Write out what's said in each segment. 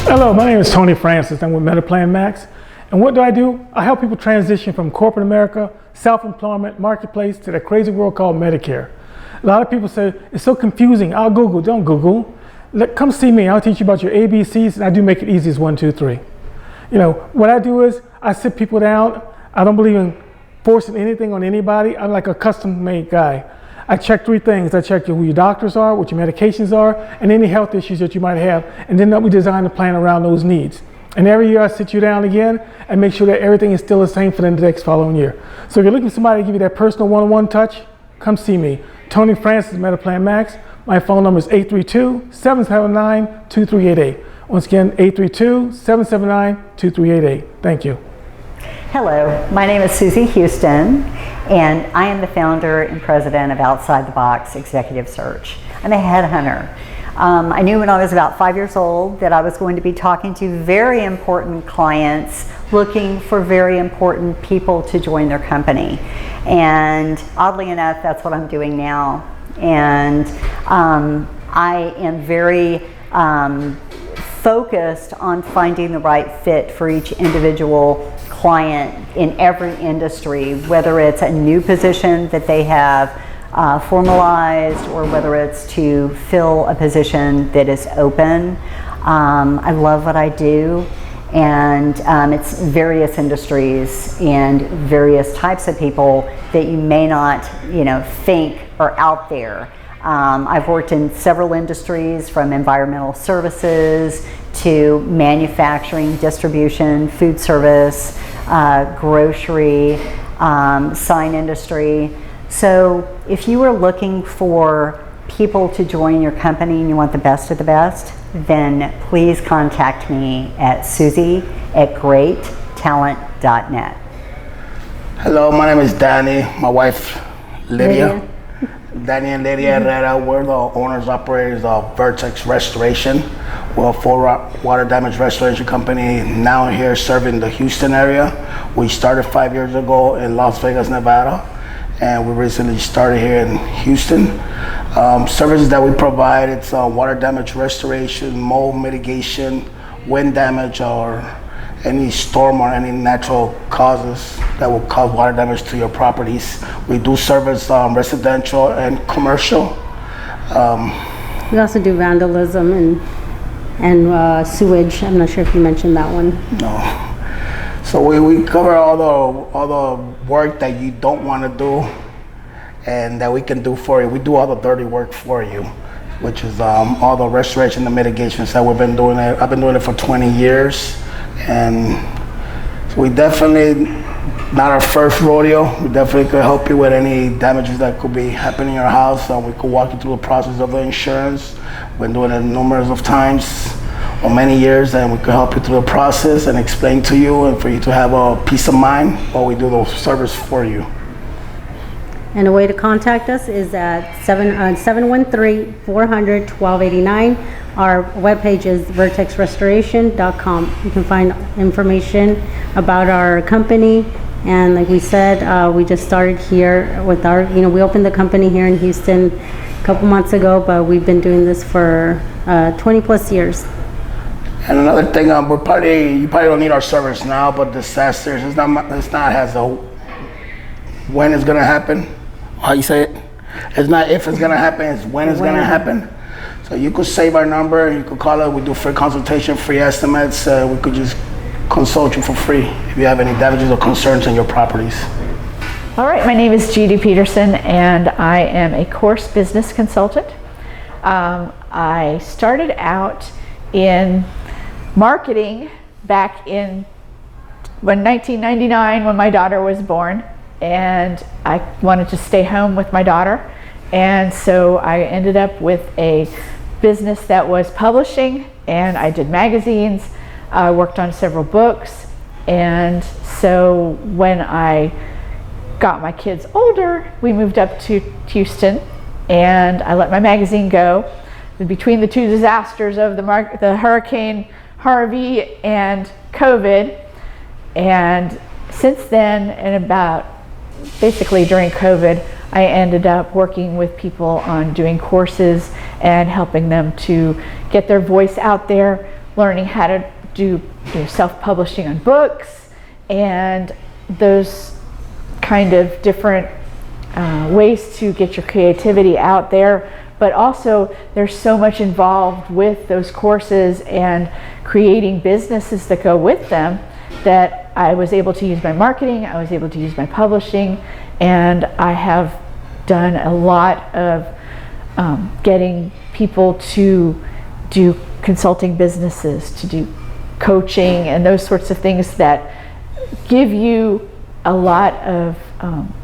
Hello, my name is Tony Francis. I'm with MediPlan Max. And what do? I help people transition from corporate America, self-employment, marketplace, to that crazy world called Medicare. A lot of people say, it's so confusing. I'll Google. Don't Google. Come see me. I'll teach you about your ABCs, and I do make it easy as 1, 2, 3. You know, what I do is I sit people down. I don't believe in forcing anything on anybody. I'm like a custom-made guy. I check 3 things. I check who your doctors are, what your medications are, and any health issues that you might have. And then we design a plan around those needs. And every year I sit you down again and make sure that everything is still the same for the next following year. So if you're looking for somebody to give you that personal one-on-one touch, come see me. Tony Francis, MediPlan Max. My phone number is 832-779-2388. Once again, 832-779-2388. Thank you. Hello, my name is Susie Houston, and I am the founder and president of Outside the Box Executive Search. I'm a headhunter. I knew when I was about 5 years old that I was going to be talking to very important clients looking for very important people to join their company. And oddly enough, that's what I'm doing now. And I am very focused on finding the right fit for each individual client in every industry, whether it's a new position that they have formalized or whether it's to fill a position that is open. I love what I do, and it's various industries and various types of people that you may not, think are out there. I've worked in several industries, from environmental services to manufacturing, distribution, food service, grocery, sign industry. So if you are looking for people to join your company and you want the best of the best, then please contact me at Suzy@greattalent.net. Hello, my name is Danny. My wife, Lydia. Danny and Lydia Herrera, we're the owners, operators of Vertex Restoration. We're a full water damage restoration company now here serving the Houston area. We started 5 years ago in Las Vegas, Nevada, and we recently started here in Houston. Services that we provide, it's water damage restoration, mold mitigation, wind damage, or any storm or any natural causes that will cause water damage to your properties. We do service residential and commercial. We also do vandalism and sewage. I'm not sure if you mentioned that one. No. So we cover all the work that you don't want to do and that we can do for you. We do all the dirty work for you, which is all the restoration and mitigations that we've been doing. I've been doing it for 20 years. And we definitely, not our first rodeo. We definitely could help you with any damages that could be happening in your house. We could walk you through the process of the insurance. We've been doing it numerous of times or many years, and we could help you through the process and explain to you and for you to have a peace of mind while we do the service for you. And a way to contact us is at 713-400-1289. Our webpage is vertexrestoration.com. You can find information about our company. And like we said, we just started here with our, we opened the company here in Houston a couple months ago, but we've been doing this for 20 plus years. And another thing, you probably don't need our service now, but disasters, it's not as a when it's gonna happen. How you say it? It's not if it's gonna happen, it's when it's gonna happen. So you could save our number, you could call it, we do free consultation, free estimates. We could just consult you for free if you have any damages or concerns on your properties. All right, my name is Judy Peterson, and I am a course business consultant. I started out in marketing back in 1999 when my daughter was born, and I wanted to stay home with my daughter, and so I ended up with a business that was publishing, and I did magazines. I worked on several books, and so when I got my kids older, we moved up to Houston, and I let my magazine go. Between the two disasters of the Hurricane Harvey and COVID, and since then, and about basically during COVID, I ended up working with people on doing courses and helping them to get their voice out there learning how to do self-publishing on books and those kind of different ways to get your creativity out there. But also there's so much involved with those courses and creating businesses that go with them that I was able to use my marketing, I was able to use my publishing, and I have done a lot of getting people to do consulting businesses, to do coaching and those sorts of things that give you a lot of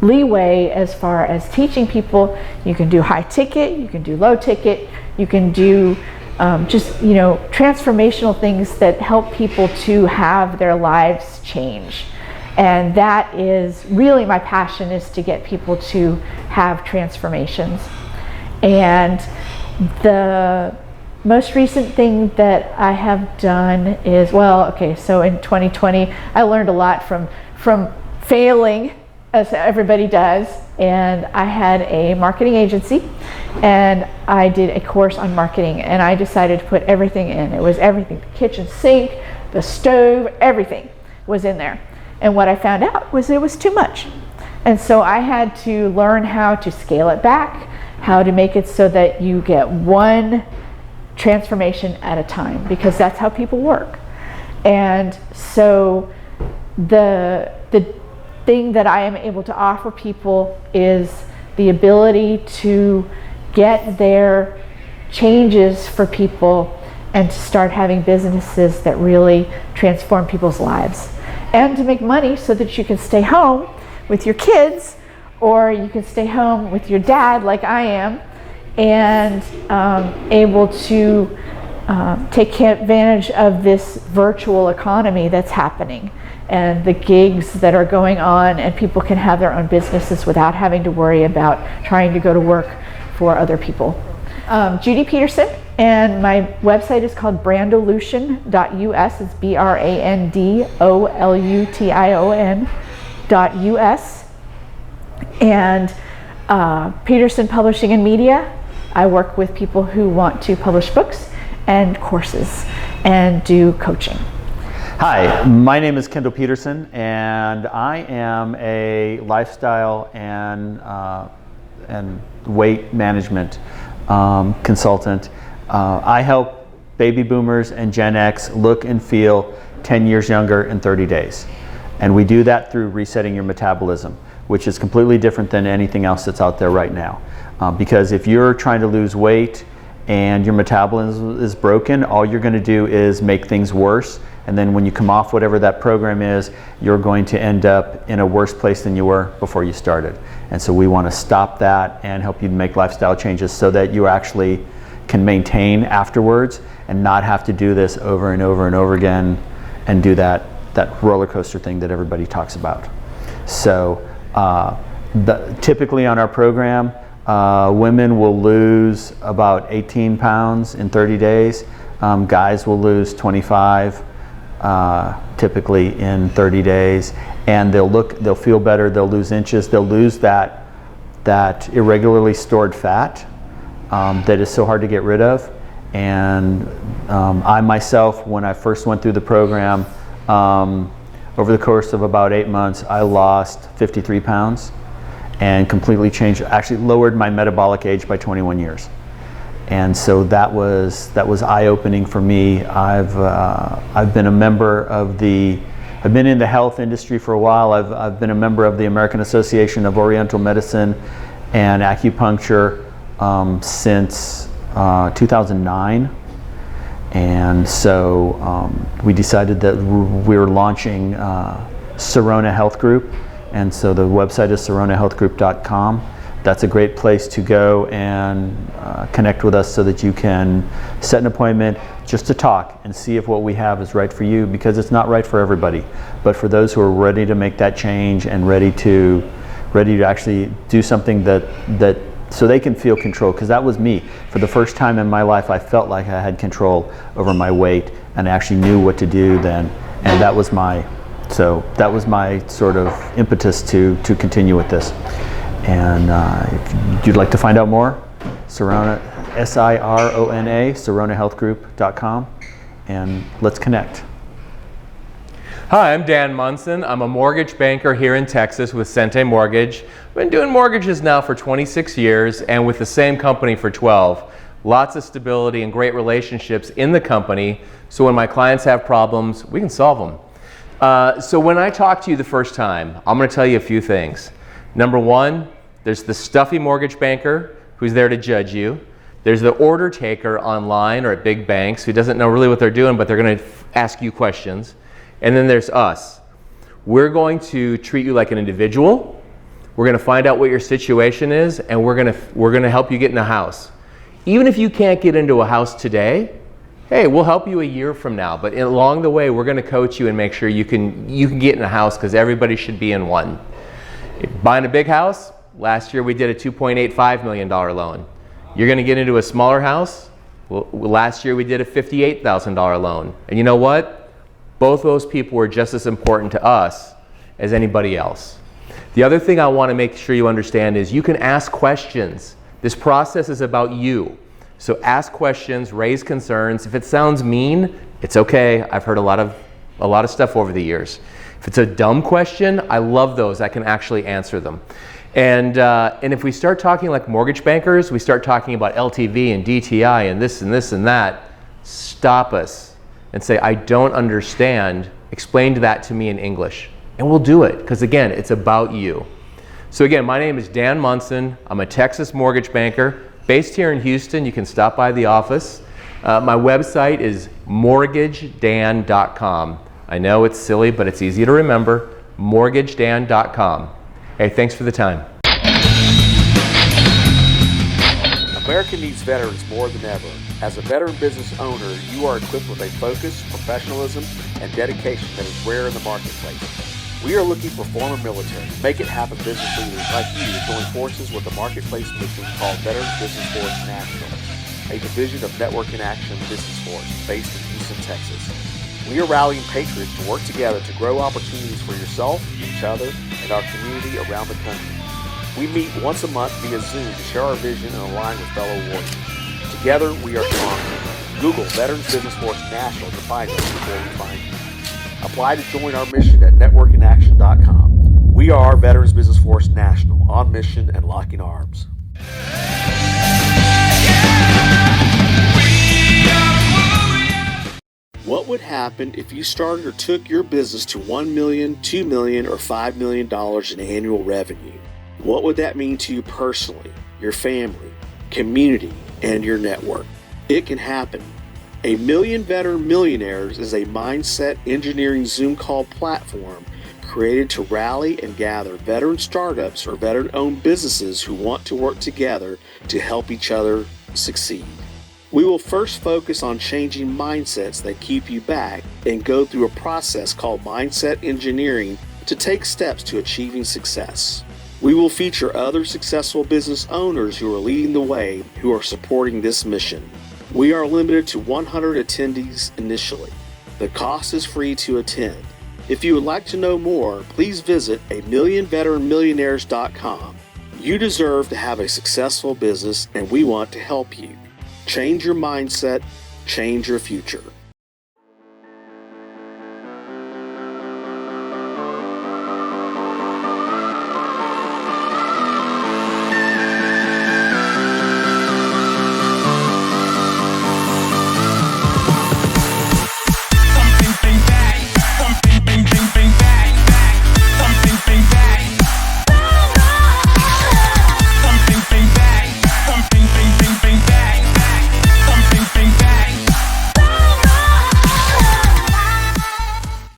leeway as far as teaching people. You can do high ticket, you can do low ticket, you can do just transformational things that help people to have their lives change. And that is really my passion, is to get people to have transformations. And the most recent thing that I have done is, so in 2020 I learned a lot from failing, as everybody does, and I had a marketing agency and I did a course on marketing, and I decided to put everything in. It was everything, the kitchen sink, the stove, everything was in there. And what I found out was it was too much. And so I had to learn how to scale it back, how to make it so that you get one transformation at a time, because that's how people work. And so the thing that I am able to offer people is the ability to get their changes for people and to start having businesses that really transform people's lives, and to make money so that you can stay home with your kids, or you can stay home with your dad like I am, and able to take advantage of this virtual economy that's happening and the gigs that are going on, and people can have their own businesses without having to worry about trying to go to work for other people. Judy Peterson, and my website is called Brandolution.us. It's BRANDOLUTION.US. And Peterson Publishing and Media, I work with people who want to publish books and courses and do coaching. Hi, my name is Kennall Peterson, and I am a lifestyle and weight management consultant. I help baby boomers and Gen X look and feel 10 years younger in 30 days. And we do that through resetting your metabolism, which is completely different than anything else that's out there right now. Because if you're trying to lose weight and your metabolism is broken, all you're going to do is make things worse. And then when you come off whatever that program is, you're going to end up in a worse place than you were before you started. And so we want to stop that and help you make lifestyle changes so that you actually can maintain afterwards and not have to do this over and over and over again and do that roller coaster thing that everybody talks about. So typically on our program, women will lose about 18 pounds in 30 days. Guys will lose 25 typically in 30 days, and they'll feel better, they'll lose inches, they'll lose that irregularly stored fat that is so hard to get rid of. And I myself, when I first went through the program, over the course of about 8 months, I lost 53 pounds and completely changed, actually lowered my metabolic age by 21 years. And so that was eye-opening for me. I've been a member of I've been in the health industry for a while. I've been a member of the American Association of Oriental Medicine and Acupuncture since 2009. And so we decided that we were launching Sirona Health Group, and so the website is sironahealthgroup.com. That's a great place to go and connect with us so that you can set an appointment just to talk and see if what we have is right for you, because it's not right for everybody. But for those who are ready to make that change and ready to actually do something that so they can feel control, because that was me. For the first time in my life, I felt like I had control over my weight and actually knew what to do then. And that was my sort of impetus to continue with this. And if you'd like to find out more, Sirona, S-I-R-O-N-A, SironaHealthGroup.com. and let's connect. Hi, I'm Dan Munson. I'm a mortgage banker here in Texas with Sente Mortgage. I've been doing mortgages now for 26 years and with the same company for 12. Lots of stability and great relationships in the company, so when my clients have problems, we can solve them. So when I talk to you the first time, I'm going to tell you a few things. Number one, there's the stuffy mortgage banker who's there to judge you. There's the order taker online or at big banks who doesn't know really what they're doing, but they're going to ask you questions. And then there's us. We're going to treat you like an individual. We're going to find out what your situation is, and we're going to help you get in a house. Even if you can't get into a house today, hey, we'll help you a year from now. But along the way, we're going to coach you and make sure you can get in a house, because everybody should be in one. Buying a big house, last year we did a $2.85 million loan. You're going to get into a smaller house? Well, last year we did a $58,000 loan. And you know what? Both those people were just as important to us as anybody else. The other thing I want to make sure you understand is you can ask questions. This process is about you. So ask questions, raise concerns. If it sounds mean, it's okay. I've heard a lot of stuff over the years. If it's a dumb question, I love those. I can actually answer them. And if we start talking like mortgage bankers, we start talking about LTV and DTI and this and this and that, stop us and say, I don't understand. Explain that to me in English. And we'll do it, because again, it's about you. So again, my name is Dan Munson. I'm a Texas mortgage banker based here in Houston. You can stop by the office. My website is mortgagedan.com. I know it's silly, but it's easy to remember, mortgagedan.com. Hey, thanks for the time. America needs veterans more than ever. As a veteran business owner, you are equipped with a focus, professionalism, and dedication that is rare in the marketplace. We are looking for former military, make it happen business leaders like you to join forces with the marketplace mission called Veterans Business Force National, a division of Network in Action Business Force based in Houston, Texas. We are rallying patriots to work together to grow opportunities for yourself, each other, and our community around the country. We meet once a month via Zoom to share our vision and align with fellow warriors. Together, we are stronger. Google Veterans Business Force National to find us before we find you. Apply to join our mission at networkinaction.com. We are Veterans Business Force National, on mission and locking arms. What would happen if you started or took your business to $1 million, $2 million, or $5 million in annual revenue? What would that mean to you personally, your family, community, and your network? It can happen. A Million Veteran Millionaires is a mindset engineering Zoom call platform created to rally and gather veteran startups or veteran-owned businesses who want to work together to help each other succeed. We will first focus on changing mindsets that keep you back and go through a process called mindset engineering to take steps to achieving success. We will feature other successful business owners who are leading the way, who are supporting this mission. We are limited to 100 attendees initially. The cost is free to attend. If you would like to know more, please visit amillionveteranmillionaires.com. You deserve to have a successful business, and we want to help you. Change your mindset, change your future.